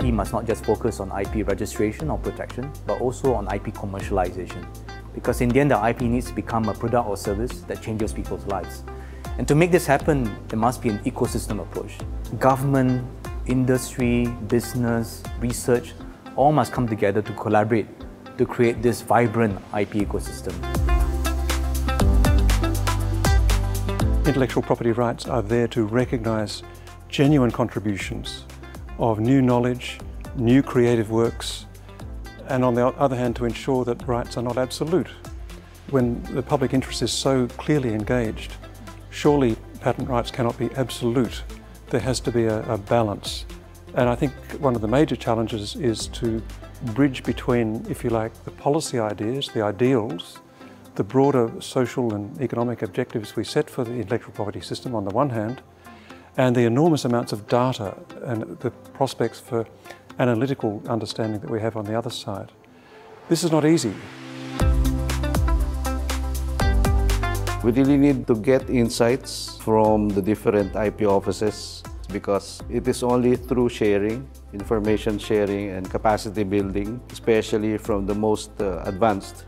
IP must not just focus on IP registration or protection, but also on IP commercialization. Because in the end, the IP needs to become a product or service that changes people's lives. And to make this happen, there must be an ecosystem approach. Government, industry, business, research, all must come together to collaborate to create this vibrant IP ecosystem. Intellectual property rights are there to recognise genuine contributions of new knowledge, new creative works, and on the other hand to ensure that rights are not absolute. When the public interest is so clearly engaged, surely patent rights cannot be absolute. There has to be a balance. And I think one of the major challenges is to bridge between, if you like, the policy ideas, the ideals, the broader social and economic objectives we set for the intellectual property system on the one hand, and the enormous amounts of data and the prospects for analytical understanding that we have on the other side. This is not easy. We really need to get insights from the different IP offices because it is only through sharing, information sharing and capacity building, especially from the most advanced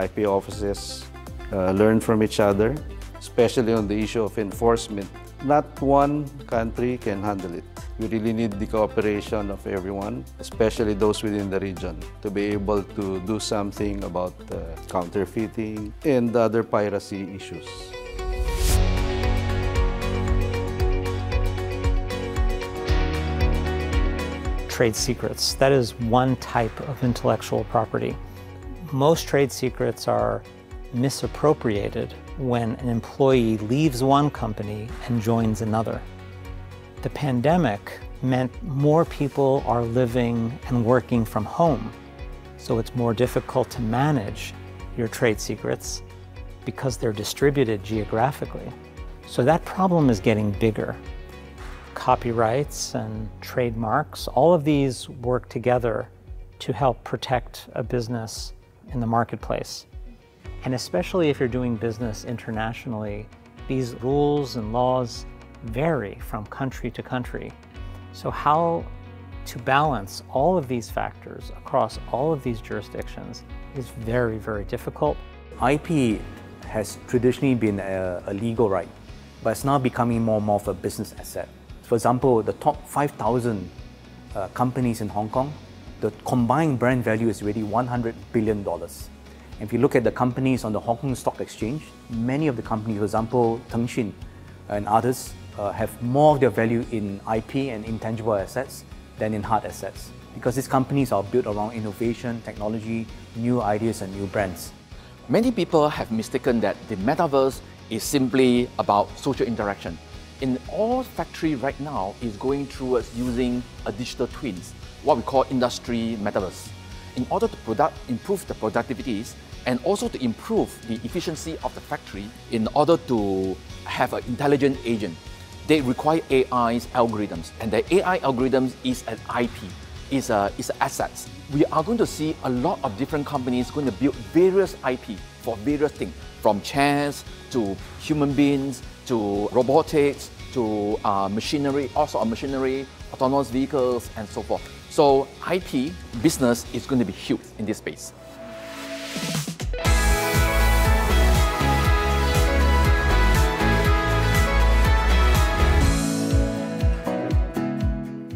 IP offices, learn from each other, especially on the issue of enforcement. Not one country can handle it. We really need the cooperation of everyone, especially those within the region, to be able to do something about counterfeiting and other piracy issues. Trade secrets. That is one type of intellectual property. Most trade secrets are misappropriated when an employee leaves one company and joins another. The pandemic meant more people are living and working from home, so it's more difficult to manage your trade secrets because they're distributed geographically. So that problem is getting bigger. Copyrights and trademarks, all of these work together to help protect a business in the marketplace. And especially if you're doing business internationally, these rules and laws vary from country to country. So how to balance all of these factors across all of these jurisdictions is very, very difficult. IP has traditionally been a legal right, but it's now becoming more and more of a business asset. For example, the top 5,000 companies in Hong Kong, the combined brand value is already $100 billion. If you look at the companies on the Hong Kong Stock Exchange, many of the companies, for example, Tengshin and others, have more of their value in IP and intangible assets than in hard assets. Because these companies are built around innovation, technology, new ideas and new brands. Many people have mistaken that the metaverse is simply about social interaction. In all factory right now is going towards using a digital twins, what we call industry metaverse, in order to improve the productivities and also to improve the efficiency of the factory in order to have an intelligent agent. They require AI's algorithms, and the AI algorithms is an IP, is assets. We are going to see a lot of different companies going to build various IP for various things, from chairs to human beings to robotics to machinery, also machinery, autonomous vehicles, and so forth. So IP business is going to be huge in this space.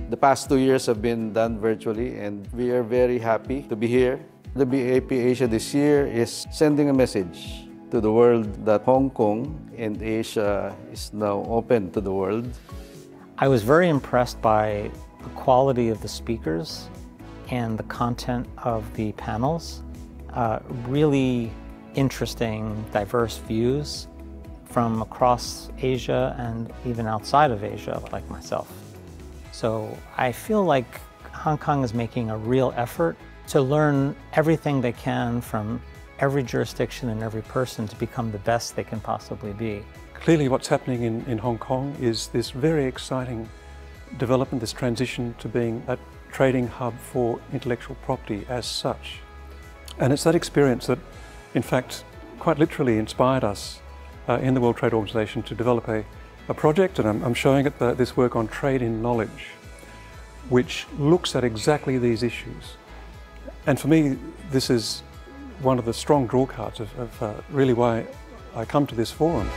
The past 2 years have been done virtually, and we are very happy to be here. The BAP Asia this year is sending a message to the world that Hong Kong and Asia is now open to the world. I was very impressed by the quality of the speakers and the content of the panels. Really interesting, diverse views from across Asia and even outside of Asia, like myself. So I feel like Hong Kong is making a real effort to learn everything they can from every jurisdiction and every person to become the best they can possibly be. Clearly what's happening in Hong Kong is this very exciting development, this transition to being a trading hub for intellectual property as such. And it's that experience that, in fact, quite literally inspired us in the World Trade Organization to develop a project, and I'm showing it this work on trade in knowledge. which looks at exactly these issues. And for me, this is one of the strong drawcards of really why I come to this forum.